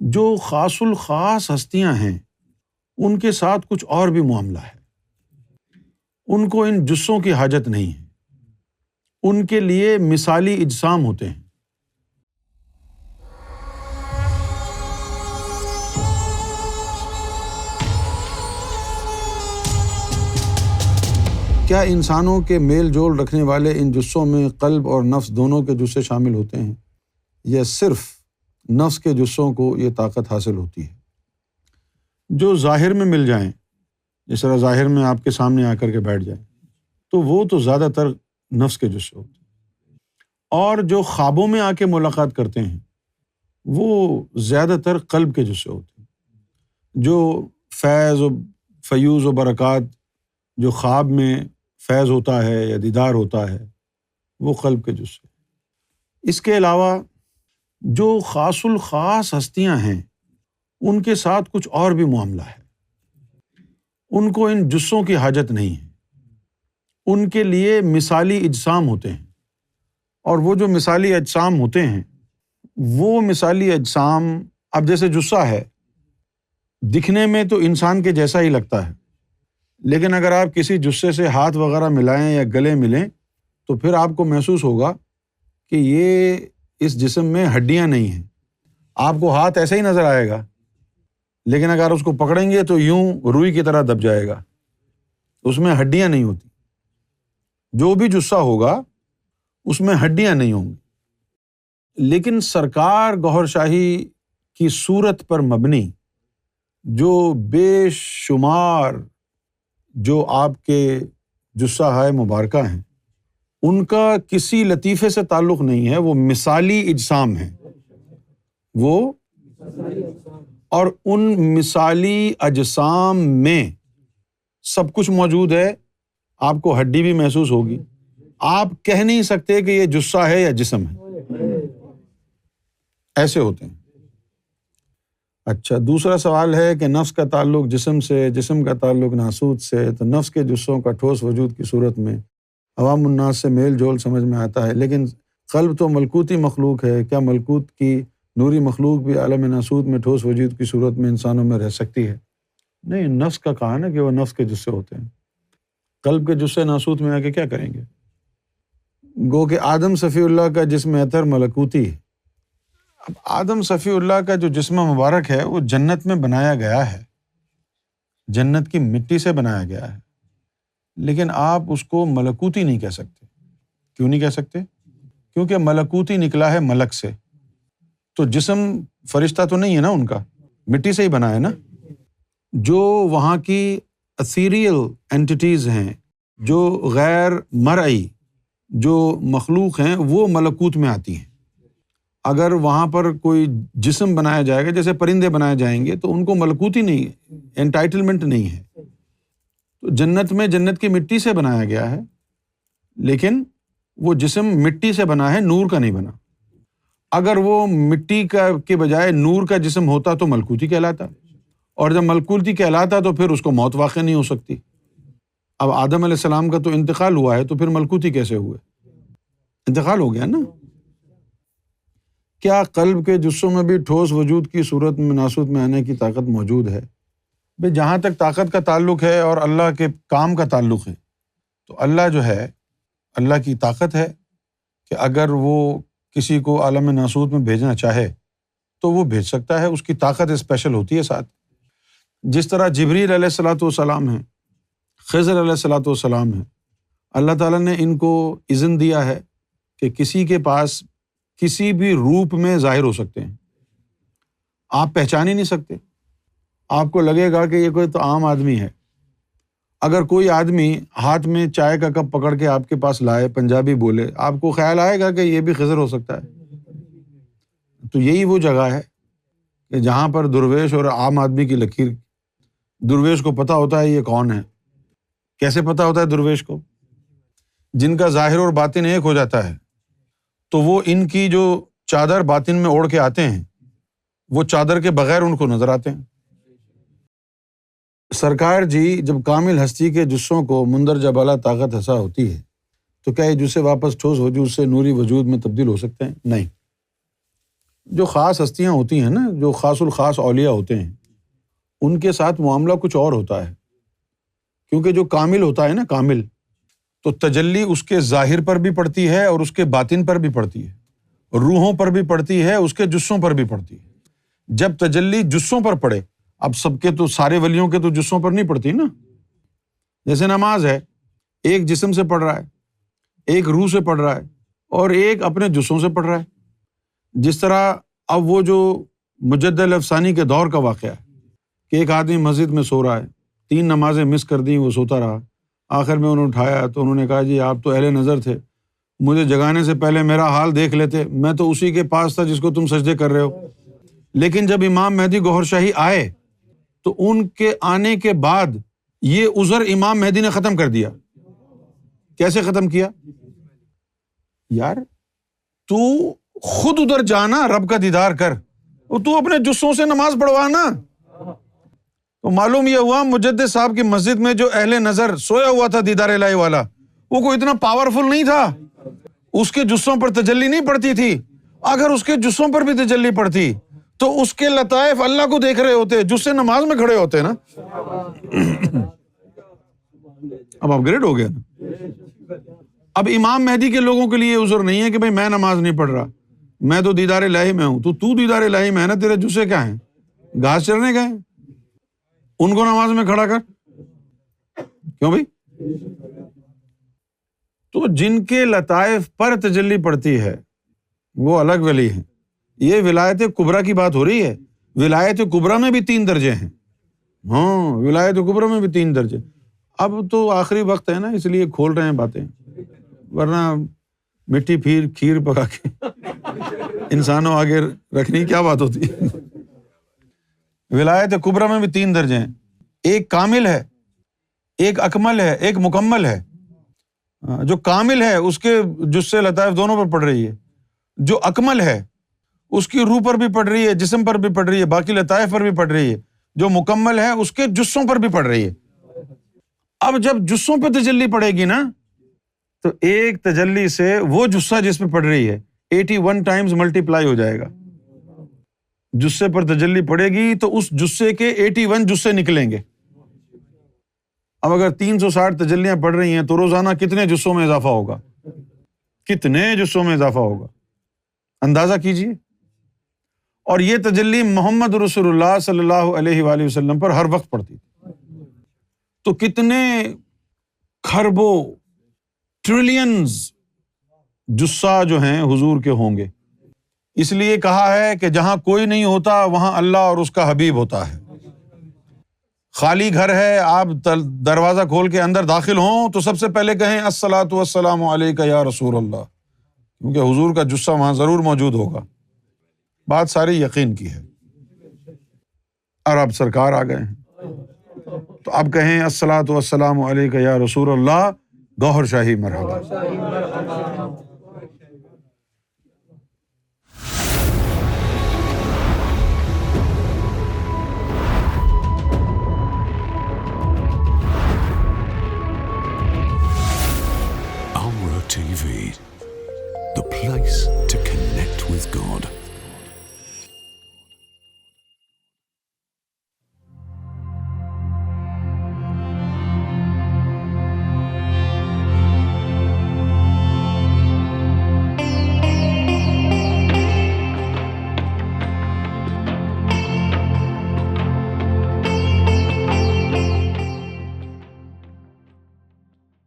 جو خاص الخاص ہستیاں ہیں ان کے ساتھ کچھ اور بھی معاملہ ہے، ان کو ان جسوں کی حاجت نہیں ہے، ان کے لیے مثالی اجسام ہوتے ہیں۔ کیا انسانوں کے میل جول رکھنے والے ان جسوں میں قلب اور نفس دونوں کے جسے شامل ہوتے ہیں، یا صرف نفس کے جسوں کو یہ طاقت حاصل ہوتی ہے؟ جو ظاہر میں مل جائیں، جس طرح ظاہر میں آپ کے سامنے آ کر کے بیٹھ جائیں، تو وہ تو زیادہ تر نفس کے جسے ہوتے ہیں، اور جو خوابوں میں آ کے ملاقات کرتے ہیں وہ زیادہ تر قلب کے جسے ہوتے ہیں۔ جو فیض و فیوز و برکات جو خواب میں فیض ہوتا ہے یا دیدار ہوتا ہے وہ قلب کے جسے۔ اس کے علاوہ جو خاص الخاص ہستیاں ہیں ان کے ساتھ کچھ اور بھی معاملہ ہے، ان کو ان جسوں کی حاجت نہیں ہے، ان کے لیے مثالی اجسام ہوتے ہیں، اور وہ جو مثالی اجسام ہوتے ہیں وہ مثالی اجسام اب جیسے جسہ ہے، دکھنے میں تو انسان کے جیسا ہی لگتا ہے، لیکن اگر آپ کسی جسے سے ہاتھ وغیرہ ملائیں یا گلے ملیں تو پھر آپ کو محسوس ہوگا کہ یہ اس جسم میں ہڈیاں نہیں ہیں۔ آپ کو ہاتھ ایسا ہی نظر آئے گا، لیکن اگر اس کو پکڑیں گے تو یوں روئی کی طرح دب جائے گا، اس میں ہڈیاں نہیں ہوتی۔ جو بھی جسہ ہوگا اس میں ہڈیاں نہیں ہوں گی، لیکن سرکار گوہر شاہی کی صورت پر مبنی جو بے شمار جو آپ کے جسہ ہائے مبارکہ ہیں ان کا کسی لطیفے سے تعلق نہیں ہے، وہ مثالی اجسام ہیں وہ، اور ان مثالی اجسام میں سب کچھ موجود ہے۔ آپ کو ہڈی بھی محسوس ہوگی، آپ کہہ نہیں سکتے کہ یہ جسہ ہے یا جسم ہے، ایسے ہوتے ہیں۔ اچھا، دوسرا سوال ہے کہ نفس کا تعلق جسم سے، جسم کا تعلق ناسوت سے، تو نفس کے جسوں کا ٹھوس وجود کی صورت میں عوام الناس سے میل جول سمجھ میں آتا ہے، لیکن قلب تو ملکوتی مخلوق ہے، کیا ملکوت کی نوری مخلوق بھی عالم ناسوت میں ٹھوس وجود کی صورت میں انسانوں میں رہ سکتی ہے؟ نہیں، نفس کا کہا نا کہ وہ نفس کے جسے ہوتے ہیں، قلب کے جسے ناسوت میں آ کے کیا کریں گے؟ گو کہ آدم صفی اللہ کا جسم اطہر ملکوتی ہے۔ اب آدم صفی اللہ کا جو جسم مبارک ہے وہ جنت میں بنایا گیا ہے، جنت کی مٹی سے بنایا گیا ہے، لیکن آپ اس کو ملکوتی نہیں کہہ سکتے۔ کیوں نہیں کہہ سکتے؟ کیونکہ ملکوتی نکلا ہے ملک سے، تو جسم فرشتہ تو نہیں ہے نا، ان کا مٹی سے ہی بنا ہے نا۔ جو وہاں کی ایتھیریل اینٹیٹیز ہیں، جو غیر مرئی جو مخلوق ہیں وہ ملکوت میں آتی ہیں۔ اگر وہاں پر کوئی جسم بنایا جائے گا، جیسے پرندے بنائے جائیں گے، تو ان کو ملکوتی نہیں ہے، انٹائٹلمنٹ نہیں ہے۔ تو جنت میں جنت کی مٹی سے بنایا گیا ہے، لیکن وہ جسم مٹی سے بنا ہے، نور کا نہیں بنا۔ اگر وہ مٹی کا کے بجائے نور کا جسم ہوتا تو ملکوتی کہلاتا، اور جب ملکوتی کہلاتا تو پھر اس کو موت واقع نہیں ہو سکتی۔ اب آدم علیہ السلام کا تو انتقال ہوا ہے، تو پھر ملکوتی کیسے ہوئے؟ انتقال ہو گیا نا۔ کیا قلب کے جسوں میں بھی ٹھوس وجود کی صورت میں ناسوت میں آنے کی طاقت موجود ہے؟ بھئی جہاں تک طاقت کا تعلق ہے اور اللہ کے کام کا تعلق ہے، تو اللہ جو ہے، اللہ کی طاقت ہے کہ اگر وہ کسی کو عالم ناسوت میں بھیجنا چاہے تو وہ بھیج سکتا ہے، اس کی طاقت اسپیشل ہوتی ہے ساتھ۔ جس طرح جبریل علیہ الصلوۃ والسلام ہیں، خضر علیہ الصلوۃ والسلام ہیں، اللہ تعالیٰ نے ان کو اذن دیا ہے کہ کسی کے پاس کسی بھی روپ میں ظاہر ہو سکتے ہیں، آپ پہچان ہی نہیں سکتے، آپ کو لگے گا کہ یہ کوئی تو عام آدمی ہے۔ اگر کوئی آدمی ہاتھ میں چائے کا کپ پکڑ کے آپ کے پاس لائے، پنجابی بولے، آپ کو خیال آئے گا کہ یہ بھی خضر ہو سکتا ہے۔ تو یہی وہ جگہ ہے کہ جہاں پر درویش اور عام آدمی کی لکیر، درویش کو پتہ ہوتا ہے یہ کون ہے۔ کیسے پتہ ہوتا ہے درویش کو؟ جن کا ظاہر اور باطن ایک ہو جاتا ہے، تو وہ ان کی جو چادر باطن میں اوڑھ کے آتے ہیں، وہ چادر کے بغیر ان کو نظر آتے ہیں۔ سرکار جی جب کامل ہستی کے جسوں کو مندرجہ بالا طاقت عطا ہوتی ہے تو کیا یہ جسے واپس ٹھوس وجود سے نوری وجود میں تبدیل ہو سکتے ہیں؟ نہیں۔ جو خاص ہستیاں ہوتی ہیں نا، جو خاص الخاص اولیاء ہوتے ہیں، ان کے ساتھ معاملہ کچھ اور ہوتا ہے، کیونکہ جو کامل ہوتا ہے نا، کامل، تو تجلی اس کے ظاہر پر بھی پڑتی ہے اور اس کے باطن پر بھی پڑتی ہے، روحوں پر بھی پڑتی ہے، اس کے جسوں پر بھی پڑتی ہے۔ جب تجلی جسوں پر پڑے، اب سب کے تو سارے ولیوں کے تو جسوں پر نہیں پڑتی نا، جیسے نماز ہے، ایک جسم سے پڑھ رہا ہے، ایک روح سے پڑھ رہا ہے، اور ایک اپنے جسوں سے پڑھ رہا ہے۔ جس طرح اب وہ جو مجدد الافسانی کے دور کا واقعہ ہے کہ ایک آدمی مسجد میں سو رہا ہے، 3 نمازیں مس کر دیں، وہ سوتا رہا، آخر میں انہوں نے اٹھایا تو انہوں نے کہا جی آپ تو اہل نظر تھے، مجھے جگانے سے پہلے میرا حال دیکھ لیتے، میں تو اسی کے پاس تھا جس کو تم سجدے کر رہے ہو۔ لیکن جب امام مہدی گوہر شاہی آئے تو ان کے آنے کے بعد یہ عذر امام مہدی نے ختم کر دیا۔ کیسے ختم کیا؟ یار تو خود ادھر جانا، رب کا دیدار کر، اور تو اپنے جسوں سے نماز پڑھوانا۔ تو معلوم یہ ہوا مجدد صاحب کی مسجد میں جو اہل نظر سویا ہوا تھا دیدار الہی والا، وہ کوئی اتنا پاورفل نہیں تھا، اس کے جسوں پر تجلی نہیں پڑتی تھی۔ اگر اس کے جسوں پر بھی تجلی پڑتی تو اس کے لطائف اللہ کو دیکھ رہے ہوتے، جس سے نماز میں کھڑے ہوتے نا۔ اب اپ گریڈ ہو گیا نا۔ اب امام مہدی کے لوگوں کے لیے عذر نہیں ہے کہ بھئی میں نماز نہیں پڑھ رہا، میں تو دیدار الہی میں ہوں۔ تو دیدار الہی میں ہے نا، تیرے جسے کیا ہیں؟ گھاس چرنے گئے، ان کو نماز میں کھڑا کر۔ کیوں بھائی؟ تو جن کے لطائف پر تجلی پڑتی ہے وہ الگ ولی ہیں۔ یہ ولایت کبریٰ کی بات ہو رہی ہے۔ ولایت کبریٰ میں بھی 3 درجے ہیں۔ ہاں، ولایت کبریٰ میں بھی 3 درجے۔ اب تو آخری وقت ہے نا، اس لیے کھول رہے ہیں باتیں، ورنہ مٹی پھیر کھیر پکا کے انسانوں آگے رکھنے کی کیا بات ہوتی ہے۔ ولایت کبریٰ میں بھی 3 درجے ہیں، ایک کامل ہے، ایک اکمل ہے، ایک مکمل ہے۔ جو کامل ہے اس کے جسے لطائف دونوں پر پڑ رہی ہے، جو اکمل ہے اس کی روح پر بھی پڑ رہی ہے، جسم پر بھی پڑ رہی ہے، باقی لطائف پر بھی پڑ رہی ہے، جو مکمل ہے اس کے جسوں پر بھی پڑ رہی ہے۔ اب جب جسوں پہ تجلی پڑے گی نا، تو ایک تجلی سے وہ جسہ جس پہ پڑ رہی ہے 81 ٹائمز ملٹیپلائی ہو جائے گا۔ جسے پر تجلی پڑے گی تو اس جسے کے 81 جسے نکلیں گے۔ اب اگر 360 تجلیاں پڑ رہی ہیں تو روزانہ کتنے جسوں میں اضافہ ہوگا؟ کتنے جسوں میں اضافہ ہوگا؟ اندازہ کیجئے۔ اور یہ تجلی محمد رسول اللہ صلی اللہ علیہ وآلہ وسلم پر ہر وقت پڑتی تھی، تو کتنے کھربوں ٹریلینز جسہ جو ہیں حضور کے ہوں گے۔ اس لیے کہا ہے کہ جہاں کوئی نہیں ہوتا وہاں اللہ اور اس کا حبیب ہوتا ہے۔ خالی گھر ہے، آپ دروازہ کھول کے اندر داخل ہوں تو سب سے پہلے کہیں الصلاۃ والسلام علیک یا رسول اللہ، کیونکہ حضور کا جسہ وہاں ضرور موجود ہوگا۔ بات ساری یقین کی ہے۔ اور اب سرکار آ گئے ہیں تو اب کہیں الصلاۃ والسلام علیک یا رسول اللہ، گوہر شاہی مرحبا۔